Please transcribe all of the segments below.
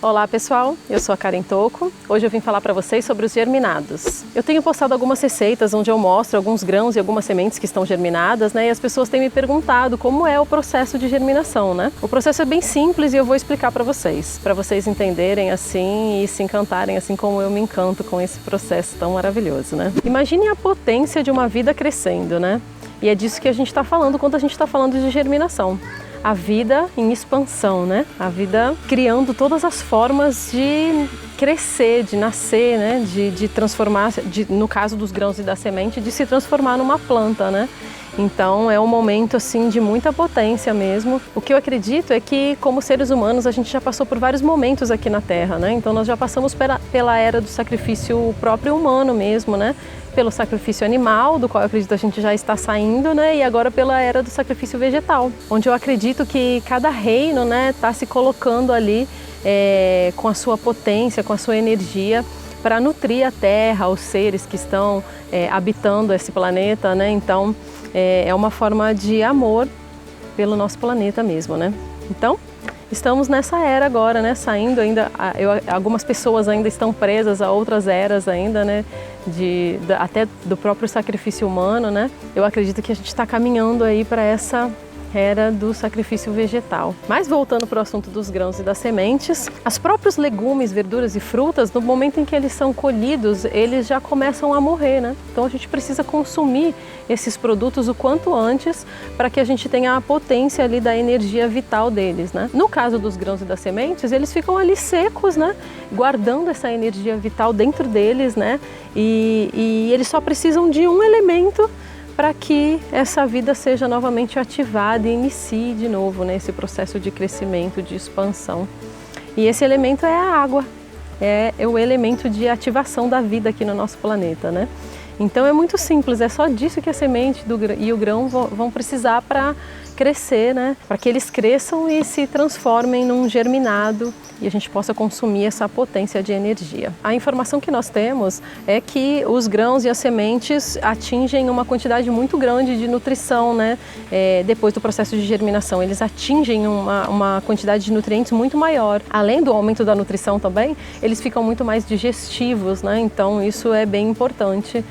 Olá pessoal, eu sou a Karen Tocco. Hoje eu vim falar para vocês sobre os germinados. Eu tenho postado algumas receitas onde eu mostro alguns grãos e algumas sementes que estão germinadas, né? E as pessoas têm me perguntado como é o processo de germinação, né? O processo é bem simples e eu vou explicar para vocês entenderem assim e se encantarem assim como eu me encanto com esse processo tão maravilhoso, né? Imagine a potência de uma vida crescendo, né? E é disso que a gente está falando quando a gente está falando de germinação. A vida em expansão, né? A vida criando todas as formas de crescer, de nascer, né? De transformar, no caso dos grãos e da semente, de se transformar numa planta, né? Então é um momento assim de muita potência mesmo. O que eu acredito é que como seres humanos a gente já passou por vários momentos aqui na Terra, né? Então nós já passamos pela era do sacrifício próprio humano mesmo, né? Pelo sacrifício animal, do qual eu acredito a gente já está saindo, né? E agora pela era do sacrifício vegetal, onde eu acredito que cada reino, né, está se colocando ali com a sua potência, com a sua energia, para nutrir a Terra, os seres que estão habitando esse planeta, né? Então é uma forma de amor pelo nosso planeta mesmo, né? Então estamos nessa era agora, né? Saindo ainda, algumas pessoas ainda estão presas a outras eras ainda, né? Até do próprio sacrifício humano, né? Eu acredito que a gente está caminhando aí para essa era do sacrifício vegetal. Mas voltando para o assunto dos grãos e das sementes, os próprios legumes, verduras e frutas, no momento em que eles são colhidos, eles já começam a morrer, né? Então a gente precisa consumir esses produtos o quanto antes para que a gente tenha a potência ali da energia vital deles, né? No caso dos grãos e das sementes, eles ficam ali secos, né? Guardando essa energia vital dentro deles, né? E eles só precisam de um elemento para que essa vida seja novamente ativada e inicie de novo, né, esse processo de crescimento, de expansão. E esse elemento é a água, é o elemento de ativação da vida aqui no nosso planeta, né? Então é muito simples, é só disso que a semente e o grão vão precisar para crescer, né? Para que eles cresçam e se transformem num germinado e a gente possa consumir essa potência de energia. A informação que nós temos é que os grãos e as sementes atingem uma quantidade muito grande de nutrição, né? Depois do processo de germinação, eles atingem uma quantidade de nutrientes muito maior. Além do aumento da nutrição também, eles ficam muito mais digestivos, né? Então isso é bem importante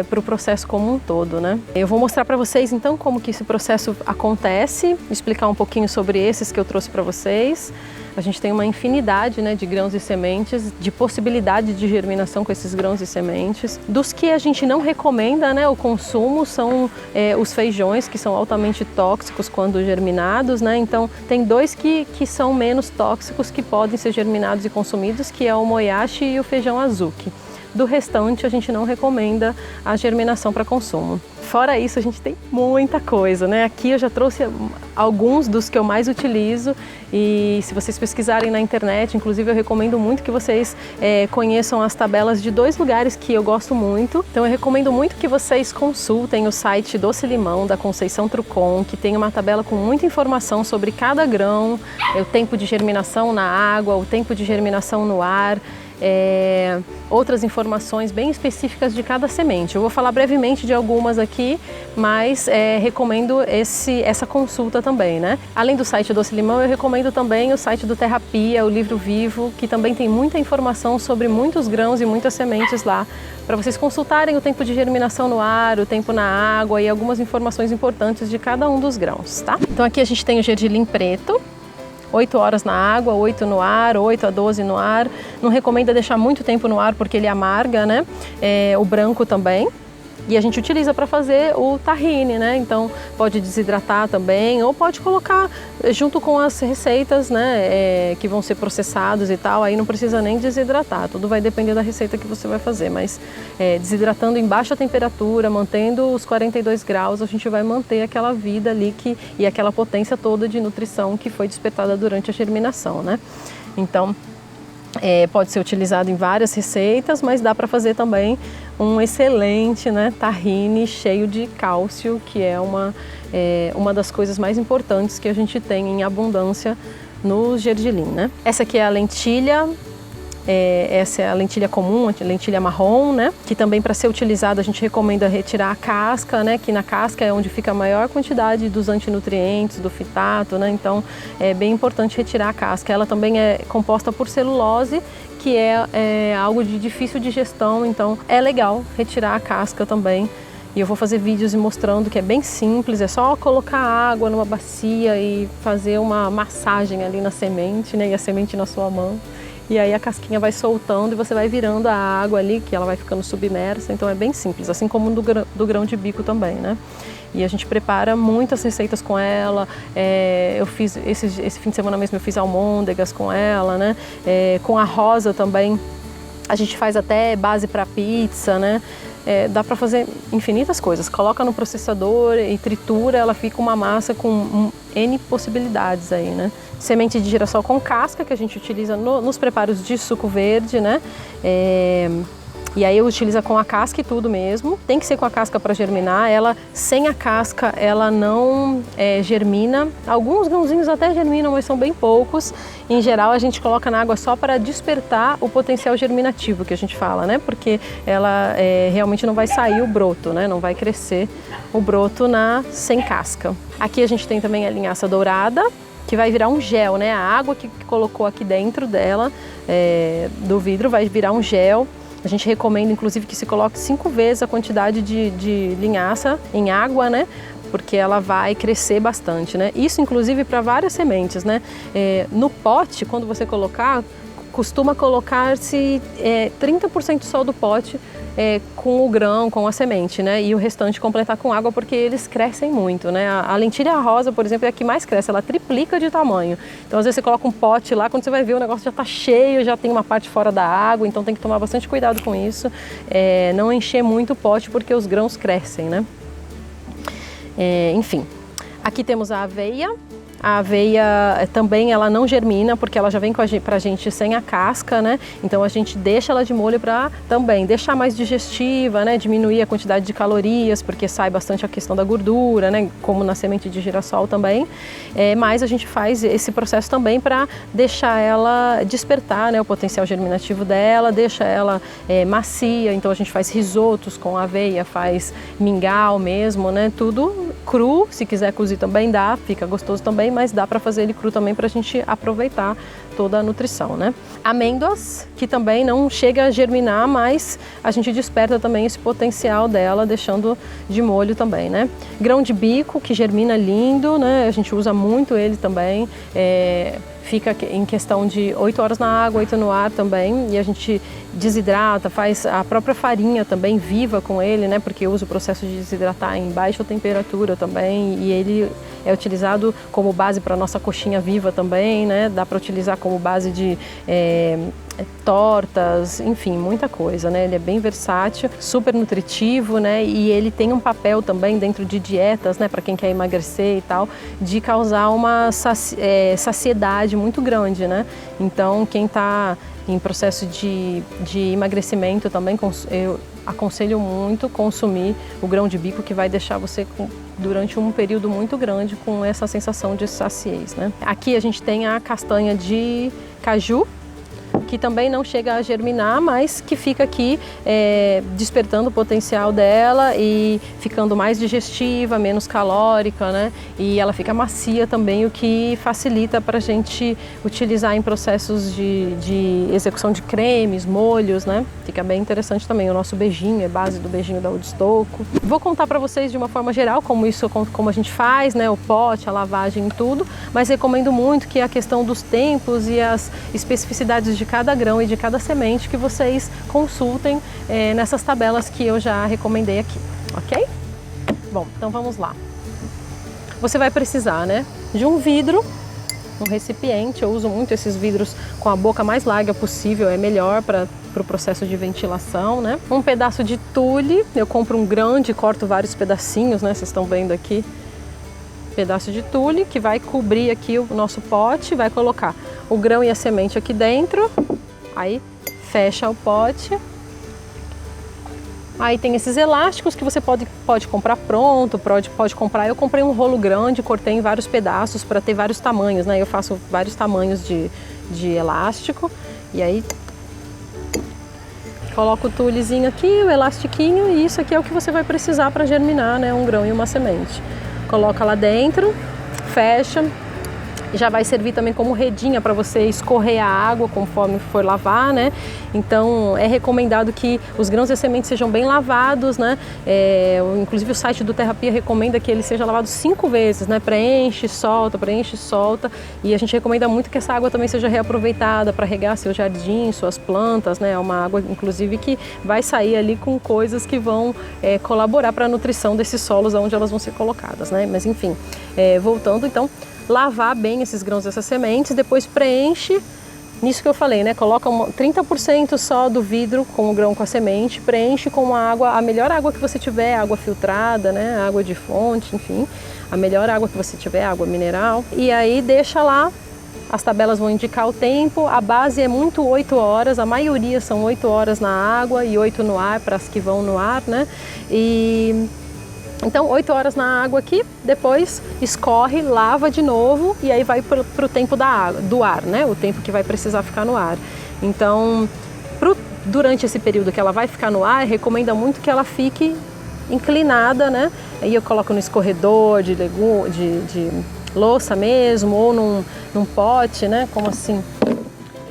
para o processo como um todo, né? Eu vou mostrar para vocês então como que esse processo acontece, explicar um pouquinho sobre esses que eu trouxe para vocês. A gente tem uma infinidade, né, de grãos e sementes, de possibilidade de germinação com esses grãos e sementes. Dos que a gente não recomenda, né, o consumo são os feijões, que são altamente tóxicos quando germinados, né? Então tem dois que são menos tóxicos que podem ser germinados e consumidos, que é o moyashi e o feijão azuki. Do restante, a gente não recomenda a germinação para consumo. Fora isso, a gente tem muita coisa, né? Aqui eu já trouxe alguns dos que eu mais utilizo e se vocês pesquisarem na internet, inclusive eu recomendo muito que vocês conheçam as tabelas de dois lugares que eu gosto muito. Então eu recomendo muito que vocês consultem o site Doce Limão, da Conceição Trucon, que tem uma tabela com muita informação sobre cada grão, o tempo de germinação na água, o tempo de germinação no ar, outras informações bem específicas de cada semente. Eu vou falar brevemente de algumas aqui, mas recomendo essa consulta também, né? Além do site Doce Limão, eu recomendo também o site do Terrapia, o Livro Vivo, que também tem muita informação sobre muitos grãos e muitas sementes lá, para vocês consultarem o tempo de germinação no ar, o tempo na água e algumas informações importantes de cada um dos grãos, tá? Então aqui a gente tem o gergelim preto, 8 horas na água, 8 no ar, 8 a 12 no ar. Não recomenda deixar muito tempo no ar porque ele amarga, né? O branco também. E a gente utiliza para fazer o tahine, né? Então pode desidratar também ou pode colocar junto com as receitas, né? Que vão ser processados e tal, aí não precisa nem desidratar, tudo vai depender da receita que você vai fazer, mas desidratando em baixa temperatura, mantendo os 42 graus, a gente vai manter aquela vida ali e aquela potência toda de nutrição que foi despertada durante a germinação, né? Então pode ser utilizado em várias receitas, mas dá para fazer também um excelente, né, tahine cheio de cálcio, que é uma das coisas mais importantes que a gente tem em abundância no gergelim, né? Essa aqui é a lentilha Essa é a lentilha comum, a lentilha marrom, né? Que também para ser utilizada a gente recomenda retirar a casca, né? Que na casca é onde fica a maior quantidade dos antinutrientes, do fitato, né? Então é bem importante retirar a casca. Ela também é composta por celulose, que é algo de difícil digestão, então é legal retirar a casca também. E eu vou fazer vídeos mostrando que é bem simples, é só colocar água numa bacia e fazer uma massagem ali na semente, né? E a semente na sua mão. E aí a casquinha vai soltando e você vai virando a água ali, que ela vai ficando submersa. Então é bem simples, assim como do grão de bico também, né? E a gente prepara muitas receitas com ela. Eu fiz esse fim de semana mesmo, eu fiz almôndegas com ela, né? Com a rosa também, a gente faz até base para pizza, né? Dá para fazer infinitas coisas. Coloca no processador e tritura, ela fica uma massa com N possibilidades aí, né? Semente de girassol com casca, que a gente utiliza nos preparos de suco verde, né? E aí utiliza com a casca e tudo mesmo. Tem que ser com a casca para germinar. Ela, sem a casca, ela não germina. Alguns grãozinhos até germinam, mas são bem poucos. Em geral, a gente coloca na água só para despertar o potencial germinativo, que a gente fala, né? Porque ela realmente não vai sair o broto, né? Não vai crescer o broto sem casca. Aqui a gente tem também a linhaça dourada, que vai virar um gel, né? A água que colocou aqui dentro dela, do vidro, vai virar um gel. A gente recomenda, inclusive, que se coloque 5 vezes a quantidade de linhaça em água, né? Porque ela vai crescer bastante, né? Isso, inclusive, para várias sementes, né? No pote, quando você colocar, costuma colocar-se 30% só do pote com o grão, com a semente, né? E o restante completar com água, porque eles crescem muito, né? A lentilha rosa, por exemplo, é a que mais cresce, ela triplica de tamanho. Então, às vezes você coloca um pote lá, quando você vai ver o negócio já está cheio, já tem uma parte fora da água, então tem que tomar bastante cuidado com isso. Não encher muito o pote, porque os grãos crescem, né? Enfim, aqui temos a aveia. A aveia também ela não germina, porque ela já vem pra gente sem a casca, né? Então a gente deixa ela de molho para também deixar mais digestiva, né? Diminuir a quantidade de calorias, porque sai bastante a questão da gordura, né? Como na semente de girassol também. Mas a gente faz esse processo também para deixar ela despertar, né? O potencial germinativo dela, deixa ela macia. Então a gente faz risotos com aveia, faz mingau mesmo, né? Tudo cru, se quiser cozir também dá, fica gostoso também, mas dá para fazer ele cru também para a gente aproveitar toda a nutrição, né? Amêndoas, que também não chega a germinar, mas a gente desperta também esse potencial dela, deixando de molho também, né? Grão de bico, que germina lindo, né? A gente usa muito ele também. Fica em questão de 8 horas na água, 8 no ar também, e a gente desidrata, faz a própria farinha também viva com ele, né? Porque usa o processo de desidratar em baixa temperatura também, e ele é utilizado como base para a nossa coxinha viva também, né? Dá para utilizar como base de tortas, enfim, muita coisa, né? Ele é bem versátil, super nutritivo, né? E ele tem um papel também dentro de dietas, né? Para quem quer emagrecer e tal, de causar uma saciedade muito grande, né? Então, quem está em processo de emagrecimento também, eu aconselho muito consumir o grão de bico, que vai deixar você durante um período muito grande com essa sensação de saciez, né? Aqui a gente tem a castanha de caju, que também não chega a germinar, mas que fica aqui despertando o potencial dela e ficando mais digestiva, menos calórica, né? E ela fica macia também, o que facilita para a gente utilizar em processos de execução de cremes, molhos, né? Fica bem interessante também. O nosso beijinho é base do beijinho da Udistoco. Vou contar para vocês de uma forma geral como a gente faz, né? O pote, a lavagem e tudo, mas recomendo muito que a questão dos tempos e as especificidades de cada grão e de cada semente que vocês consultem nessas tabelas que eu já recomendei aqui, ok? Bom, então vamos lá. Você vai precisar, né, de um vidro, um recipiente. Eu uso muito esses vidros com a boca mais larga possível, é melhor para o processo de ventilação, né? Um pedaço de tule, eu compro um grande, corto vários pedacinhos, né? Vocês estão vendo aqui. Pedaço de tule que vai cobrir aqui o nosso pote, vai colocar o grão e a semente aqui dentro, aí fecha o pote. Aí tem esses elásticos que você pode comprar pronto, pode comprar. Eu comprei um rolo grande, cortei em vários pedaços para ter vários tamanhos, né? Eu faço vários tamanhos de elástico, e aí Coloca o tulezinho aqui, o elastiquinho, e isso aqui é o que você vai precisar para germinar, né, um grão e uma semente. Coloca lá dentro, fecha. Já vai servir também como redinha para você escorrer a água conforme for lavar, né? Então é recomendado que os grãos e as sementes sejam bem lavados, né? Inclusive o site do Terrapia recomenda que ele seja lavado 5 vezes, né? Preenche, solta, e a gente recomenda muito que essa água também seja reaproveitada para regar seu jardim, suas plantas, né? É uma água, inclusive, que vai sair ali com coisas que vão colaborar para a nutrição desses solos onde elas vão ser colocadas, né? Mas enfim, voltando então, lavar bem esses grãos e essas sementes, depois preenche, nisso que eu falei, né? Coloca 30% só do vidro com o grão com a semente, preenche com a água, a melhor água que você tiver, água filtrada, né? Água de fonte, enfim, a melhor água que você tiver, água mineral. E aí deixa lá, as tabelas vão indicar o tempo, a base é muito 8 horas, a maioria são 8 horas na água e 8 no ar, para as que vão no ar, né? Então 8 horas na água aqui, depois escorre, lava de novo e aí vai para o tempo do ar, né? O tempo que vai precisar ficar no ar. Então, durante esse período que ela vai ficar no ar, recomenda muito que ela fique inclinada, né? Aí eu coloco no escorredor de louça mesmo, ou num pote, né? Como assim?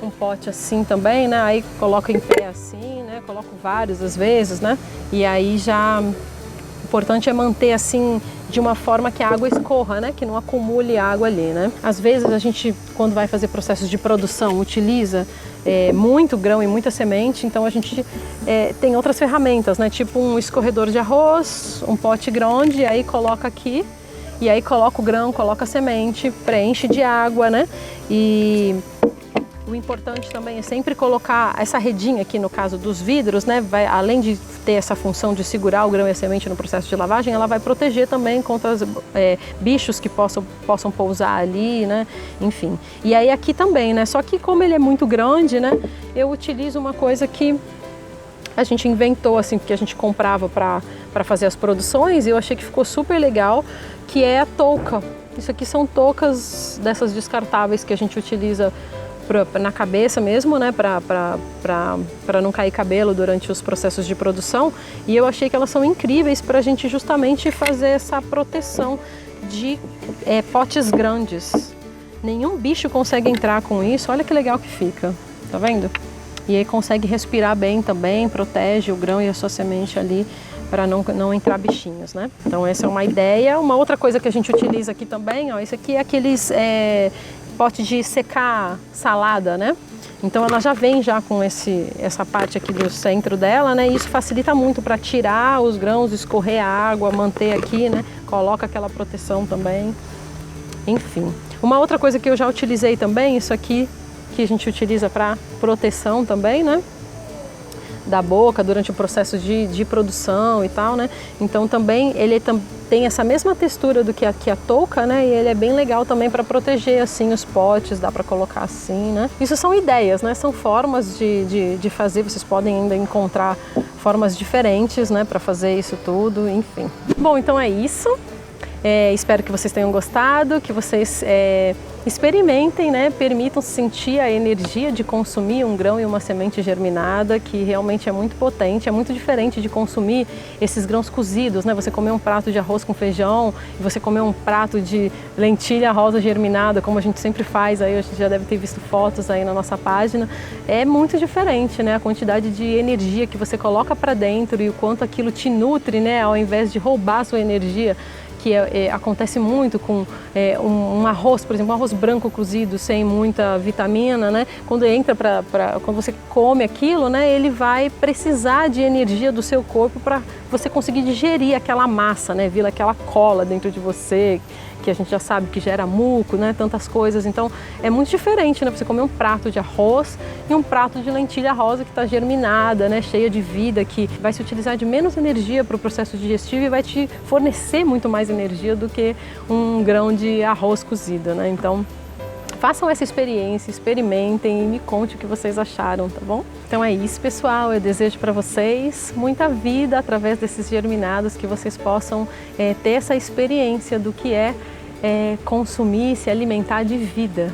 Um pote assim também, né? Aí coloco em pé assim, né? Coloco vários às vezes, né? E aí já... O importante é manter assim de uma forma que a água escorra, né? Que não acumule água ali, né? Às vezes a gente, quando vai fazer processos de produção, utiliza muito grão e muita semente, então a gente tem outras ferramentas, né? Tipo um escorredor de arroz, um pote grande, aí coloca aqui, e aí coloca o grão, coloca a semente, preenche de água, né? E o importante também é sempre colocar essa redinha aqui, no caso dos vidros, né? Além de ter essa função de segurar o grão e a semente no processo de lavagem, ela vai proteger também contra os bichos que possam pousar ali, né? Enfim. E aí aqui também, né? Só que como ele é muito grande, né? Eu utilizo uma coisa que a gente inventou, assim, porque a gente comprava para fazer as produções, e eu achei que ficou super legal, que é a touca. Isso aqui são toucas dessas descartáveis que a gente utiliza na cabeça mesmo, né, para não cair cabelo durante os processos de produção, e eu achei que elas são incríveis para a gente justamente fazer essa proteção de potes grandes. Nenhum bicho consegue entrar com isso, olha que legal que fica, tá vendo? E aí consegue respirar bem também, protege o grão e a sua semente ali para não entrar bichinhos, né? Então essa é uma ideia. Uma outra coisa que a gente utiliza aqui também, ó, isso aqui é aqueles pote de secar salada, né? Então ela já vem já com essa parte aqui do centro dela, né? E isso facilita muito para tirar os grãos, escorrer a água, manter aqui, né? Coloca aquela proteção também. Enfim. Uma outra coisa que eu já utilizei também, isso aqui que a gente utiliza para proteção também, né? Da boca durante o processo de produção e tal, né? Então também ele tem essa mesma textura do que a touca, né? E ele é bem legal também para proteger assim os potes, dá para colocar assim, né? Isso são ideias, né? São formas de fazer, vocês podem ainda encontrar formas diferentes, né? Para fazer isso tudo, enfim. Bom, então é isso. Espero que vocês tenham gostado, que vocês experimentem, né? Permitam sentir a energia de consumir um grão e uma semente germinada, que realmente é muito potente, é muito diferente de consumir esses grãos cozidos, né? Você comer um prato de arroz com feijão e você comer um prato de lentilha rosa germinada, como a gente sempre faz, aí a gente já deve ter visto fotos aí na nossa página. É muito diferente, né? A quantidade de energia que você coloca para dentro e o quanto aquilo te nutre, né? Ao invés de roubar a sua energia, que acontece muito com um arroz, por exemplo, um arroz branco cozido sem muita vitamina, né? Quando quando você come aquilo, né, ele vai precisar de energia do seu corpo para você conseguir digerir aquela massa, né? Vira aquela cola dentro de você, que a gente já sabe que gera muco, né? Tantas coisas. Então é muito diferente, né? Você comer um prato de arroz e um prato de lentilha rosa que está germinada, né? Cheia de vida, que vai se utilizar de menos energia para o processo digestivo e vai te fornecer muito mais energia do que um grão de arroz cozido, né? Então façam essa experiência, experimentem e me conte o que vocês acharam, tá bom? Então é isso, pessoal. Eu desejo para vocês muita vida através desses germinados, que vocês possam ter essa experiência do que é consumir, se alimentar de vida.